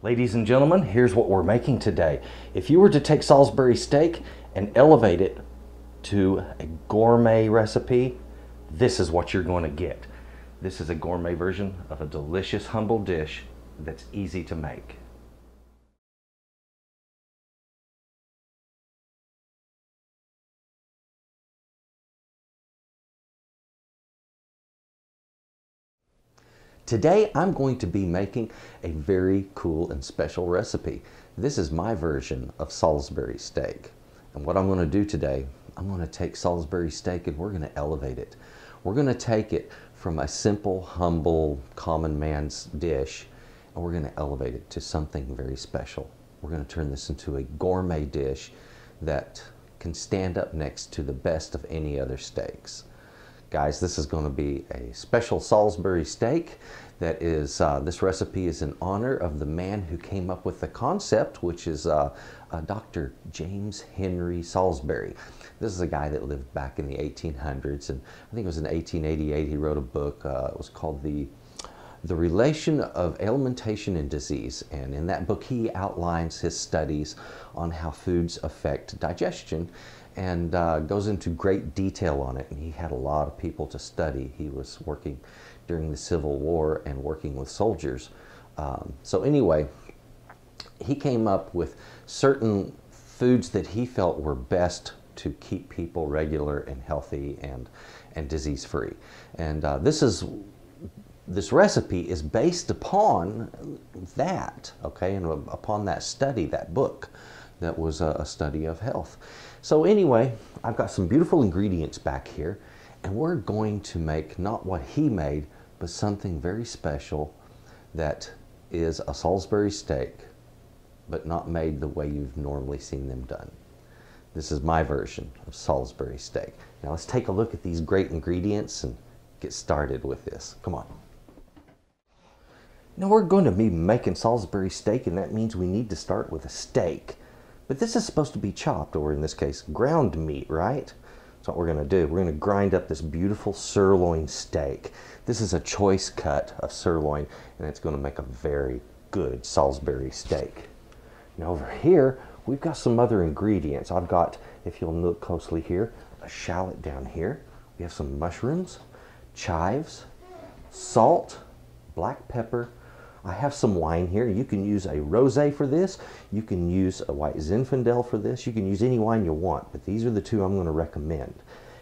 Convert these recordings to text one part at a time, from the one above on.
Ladies and gentlemen, here's what we're making today. If you were to take Salisbury steak and elevate it to a gourmet recipe, this is what you're going to get. This is a gourmet version of a delicious, humble dish that's easy to make. Today I'm going to be making a very cool and special recipe. This is my version of Salisbury steak. And what I'm going to do today, I'm going to take Salisbury steak and we're going to elevate it. We're going to take it from a simple, humble, common man's dish and we're going to elevate it to something very special. We're going to turn this into a gourmet dish that can stand up next to the best of any other steaks. Guys, this is going to be a special Salisbury steak that is, this recipe is in honor of the man who came up with the concept, which is Dr. James Henry Salisbury. This is a guy that lived back in the 1800s, and I think it was in 1888 he wrote a book. It was called The Relation of Alimentation and Disease, and in that book he outlines his studies on how foods affect digestion and goes into great detail on it. And he had a lot of people to study. He was working during the Civil War and working with soldiers. So anyway, he came up with certain foods that he felt were best to keep people regular and healthy and disease-free. And this recipe is based upon that, okay, and upon that study, that book that was a study of health. So anyway, I've got some beautiful ingredients back here, and we're going to make not what he made, but something very special that is a Salisbury steak, but not made the way you've normally seen them done. This is my version of Salisbury steak. Now let's take a look at these great ingredients and get started with this. Come on. Now we're going to be making Salisbury steak, and that means we need to start with a steak. But this is supposed to be chopped, or in this case, ground meat, right? That's what we're going to do. We're going to grind up this beautiful sirloin steak. This is a choice cut of sirloin, and it's going to make a very good Salisbury steak. Now over here, we've got some other ingredients. I've got, if you'll look closely here, a shallot down here. We have some mushrooms, chives, salt, black pepper. I have some wine here. You can use a rosé for this. You can use a white Zinfandel for this. You can use any wine you want, but these are the two I'm going to recommend.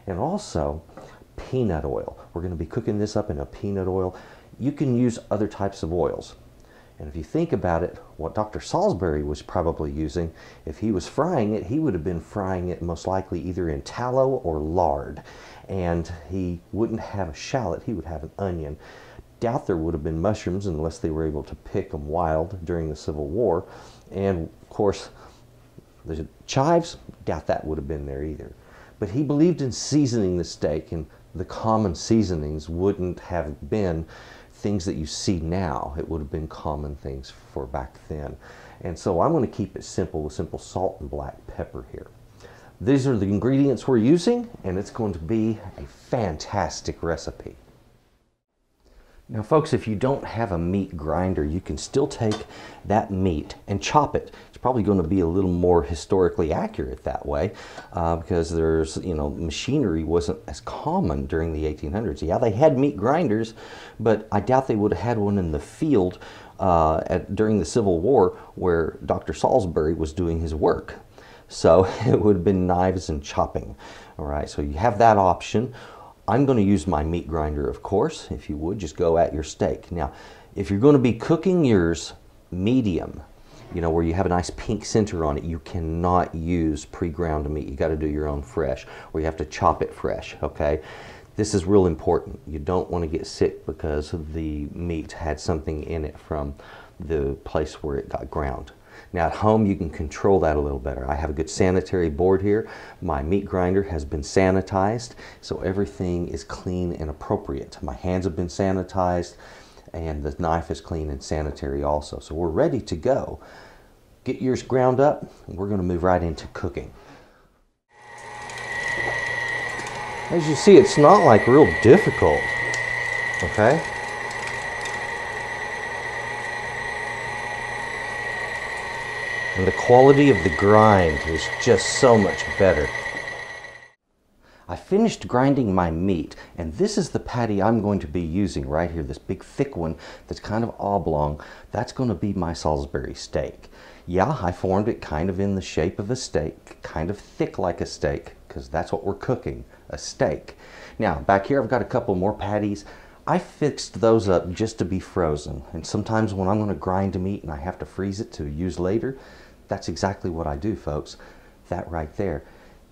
And also peanut oil. We're going to be cooking this up in a peanut oil. You can use other types of oils. And if you think about it, what Dr. Salisbury was probably using, if he was frying it, he would have been frying it most likely either in tallow or lard. And he wouldn't have a shallot, he would have an onion. Doubt there would have been mushrooms unless they were able to pick them wild during the Civil War. And of course, the chives, doubt that would have been there either. But he believed in seasoning the steak, and the common seasonings wouldn't have been things that you see now. It would have been common things for back then. And so I'm going to keep it simple with simple salt and black pepper here. These are the ingredients we're using, and it's going to be a fantastic recipe. Now folks, if you don't have a meat grinder, you can still take that meat and chop it. It's probably going to be a little more historically accurate that way because there's, machinery wasn't as common during the 1800s. Yeah, they had meat grinders, but I doubt they would have had one in the field during the Civil War where Dr. Salisbury was doing his work. So it would have been knives and chopping. All right, so you have that option. I'm going to use my meat grinder, of course. If you would, just go at your steak. Now, if you're going to be cooking yours medium, where you have a nice pink center on it, you cannot use pre-ground meat. You got to do your own fresh, or you have to chop it fresh, okay? This is real important. You don't want to get sick because the meat had something in it from the place where it got ground. Now at home you can control that a little better. I have a good sanitary board here. My meat grinder has been sanitized, so everything is clean and appropriate. My hands have been sanitized and the knife is clean and sanitary also. So we're ready to go. Get yours ground up and we're going to move right into cooking. As you see, it's not like real difficult, okay? And the quality of the grind is just so much better. I finished grinding my meat, and this is the patty I'm going to be using right here, this big thick one that's kind of oblong. That's going to be my Salisbury steak. Yeah, I formed it kind of in the shape of a steak, kind of thick like a steak, because that's what we're cooking, a steak. Now, back here I've got a couple more patties. I fixed those up just to be frozen, and sometimes when I'm going to grind meat and I have to freeze it to use later, that's exactly what I do, folks. That right there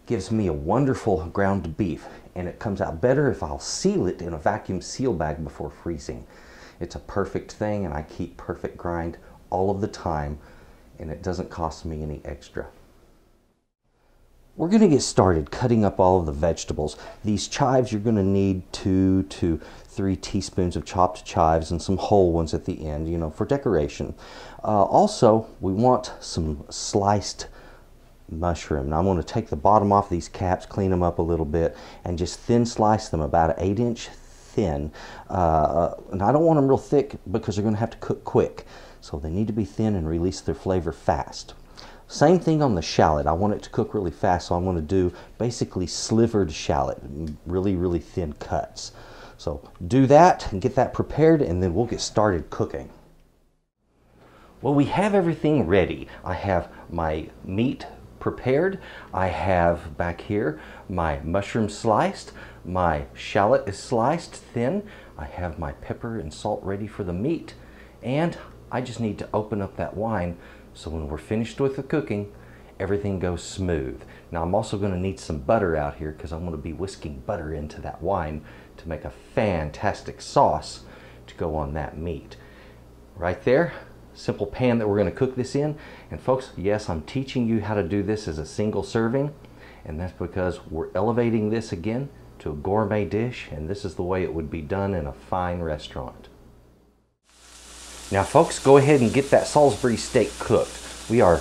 gives me a wonderful ground beef, and it comes out better if I'll seal it in a vacuum seal bag before freezing. It's a perfect thing, and I keep perfect grind all of the time, and it doesn't cost me any extra. We're going to get started cutting up all of the vegetables. These chives, you're going to need 2 to 3 teaspoons of chopped chives and some whole ones at the end, you know, for decoration. Also, we want some sliced mushroom. Now I'm going to take the bottom off these caps, clean them up a little bit, and just thin slice them about an 8-inch thin. And I don't want them real thick because they're going to have to cook quick. So they need to be thin and release their flavor fast. Same thing on the shallot. I want it to cook really fast, so I'm going to do basically slivered shallot, really, really thin cuts. So do that and get that prepared, and then we'll get started cooking. Well, we have everything ready. I have my meat prepared. I have back here my mushroom sliced. My shallot is sliced thin. I have my pepper and salt ready for the meat. And I just need to open up that wine so when we're finished with the cooking, everything goes smooth. Now I'm also going to need some butter out here because I'm going to be whisking butter into that wine to make a fantastic sauce to go on that meat. Right there, simple pan that we're going to cook this in. And folks, yes, I'm teaching you how to do this as a single serving, and that's because we're elevating this again to a gourmet dish, and this is the way it would be done in a fine restaurant. Now folks, go ahead and get that Salisbury steak cooked. We are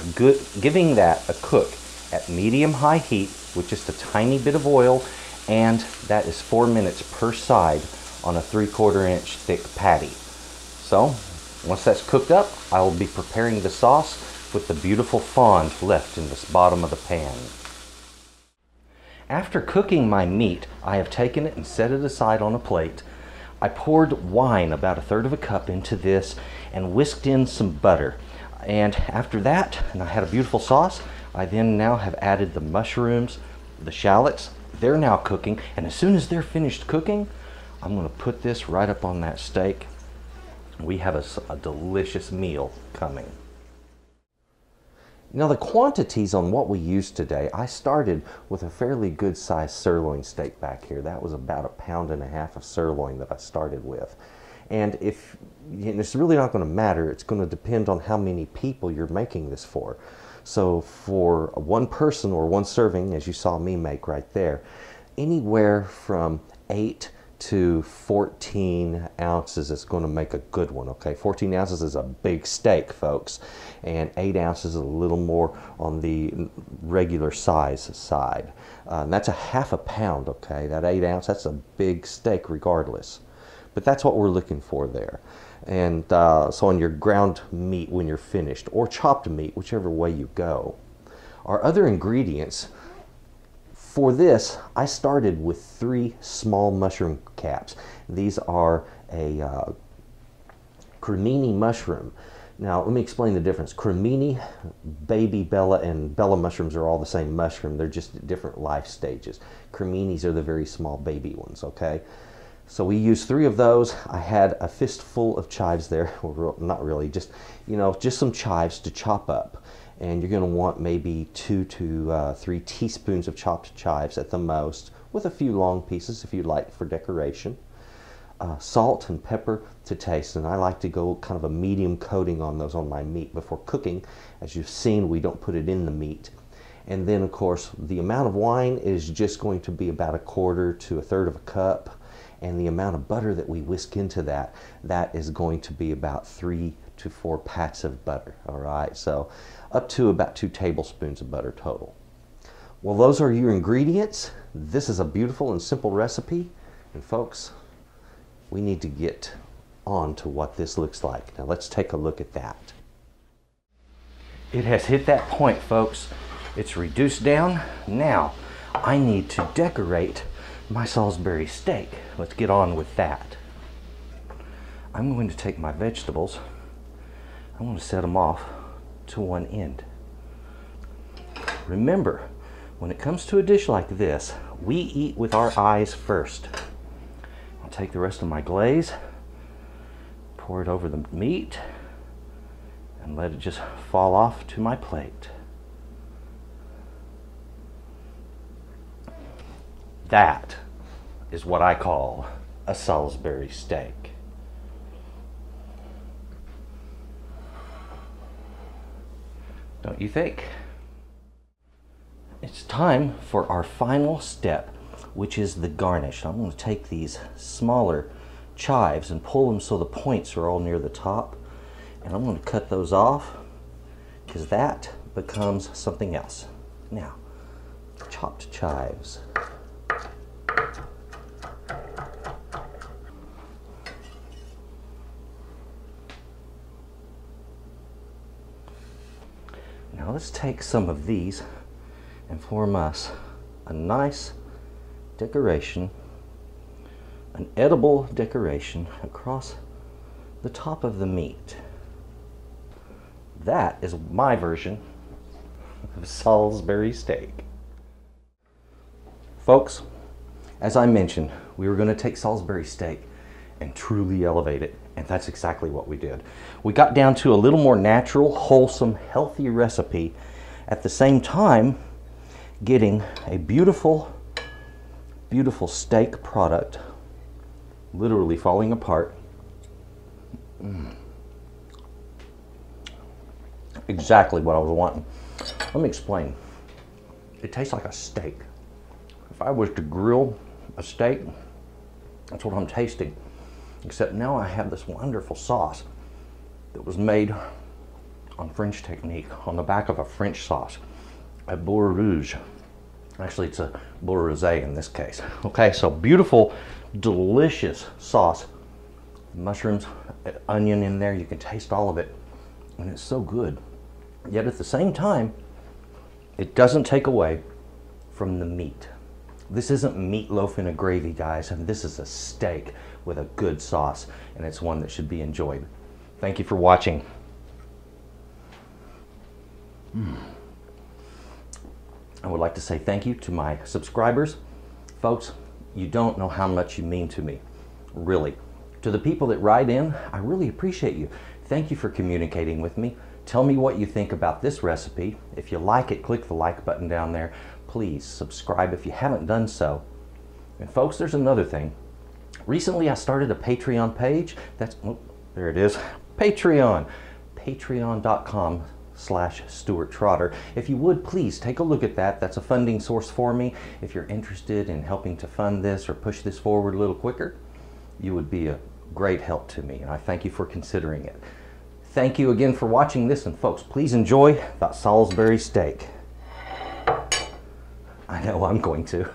giving that a cook at medium-high heat with just a tiny bit of oil, and that is 4 minutes per side on a 3/4 inch thick patty. So once that's cooked up, I will be preparing the sauce with the beautiful fond left in the bottom of the pan. After cooking my meat, I have taken it and set it aside on a plate. I poured wine, about 1/3 cup, into this and whisked in some butter. And after that, and I had a beautiful sauce, I then now have added the mushrooms, the shallots. They're now cooking, and as soon as they're finished cooking, I'm going to put this right up on that steak. We have a delicious meal coming. Now the quantities on what we used today, I started with a fairly good sized sirloin steak back here. That was about 1.5 pounds of sirloin that I started with. And it's really not going to matter. It's going to depend on how many people you're making this for. So for one person or one serving, as you saw me make right there, anywhere from 8 to 14 ounces is going to make a good one. Okay, 14 ounces is a big steak, folks, and 8 ounces is a little more on the regular size side. And that's 1/2 pound. Okay, that 8 ounce, that's a big steak regardless, but that's what we're looking for there. And so on your ground meat when you're finished, or chopped meat, whichever way you go. Our other ingredients for this, I started with 3 small mushroom caps. These are a Cremini Mushroom. Now let me explain the difference. Cremini, baby Bella, and Bella mushrooms are all the same mushroom. They're just at different life stages. Creminis are the very small baby ones, okay? So we used 3 of those. I had a fistful of chives there. Well, not really, just, you know, just some chives to chop up. And you're going to want maybe 2 to 3 teaspoons of chopped chives at the most, with a few long pieces if you'd like for decoration. Salt and pepper to taste, and I like to go kind of a medium coating on those on my meat before cooking. As you've seen, we don't put it in the meat. And then of course the amount of wine is just going to be about 1/4 to 1/3 cup, and the amount of butter that we whisk into that is going to be about 3 to 4 pats of butter. All right, so up to about 2 tablespoons of butter total. Well, those are your ingredients. This is a beautiful and simple recipe, and folks, we need to get on to what this looks like. Now let's take a look at that. It has hit that point, folks. It's reduced down. Now, I need to decorate my Salisbury steak. Let's get on with that. I'm going to take my vegetables. I'm going to set them off to one end. Remember, when it comes to a dish like this, we eat with our eyes first. I'll take the rest of my glaze, pour it over the meat, and let it just fall off to my plate. That is what I call a Salisbury steak. Don't you think? It's time for our final step, which is the garnish. I'm going to take these smaller chives and pull them so the points are all near the top. And I'm going to cut those off because that becomes something else. Now, chopped chives. Now let's take some of these and form us a nice decoration, an edible decoration across the top of the meat. That is my version of Salisbury steak. Folks, as I mentioned, we were going to take Salisbury steak and truly elevate it, and that's exactly what we did. We got down to a little more natural, wholesome, healthy recipe, at the same time getting a beautiful, beautiful steak product literally falling apart. Exactly what I was wanting. Let me explain. It tastes like a steak. If I was to grill a steak, that's what I'm tasting. Except now I have this wonderful sauce that was made on French technique, on the back of a French sauce, a beurre rouge. Actually, it's a beurre rosé in this case. Okay, so beautiful, delicious sauce. Mushrooms, onion in there, you can taste all of it, and it's so good. Yet at the same time, it doesn't take away from the meat. This isn't meatloaf in a gravy, guys, and this is a steak with a good sauce, and it's one that should be enjoyed. Thank you for watching. I would like to say thank you to my subscribers. Folks, you don't know how much you mean to me, really. To the people that write in, I really appreciate you. Thank you for communicating with me. Tell me what you think about this recipe. If you like it, click the like button down there. Please subscribe if you haven't done so. And folks, there's another thing. Recently I started a Patreon page. That's, oh, there it is, Patreon. Patreon.com/Stuart Trotter. If you would, please take a look at that. That's a funding source for me. If you're interested in helping to fund this or push this forward a little quicker, you would be a great help to me, and I thank you for considering it. Thank you again for watching this, and folks, please enjoy that Salisbury steak. I know I'm going to.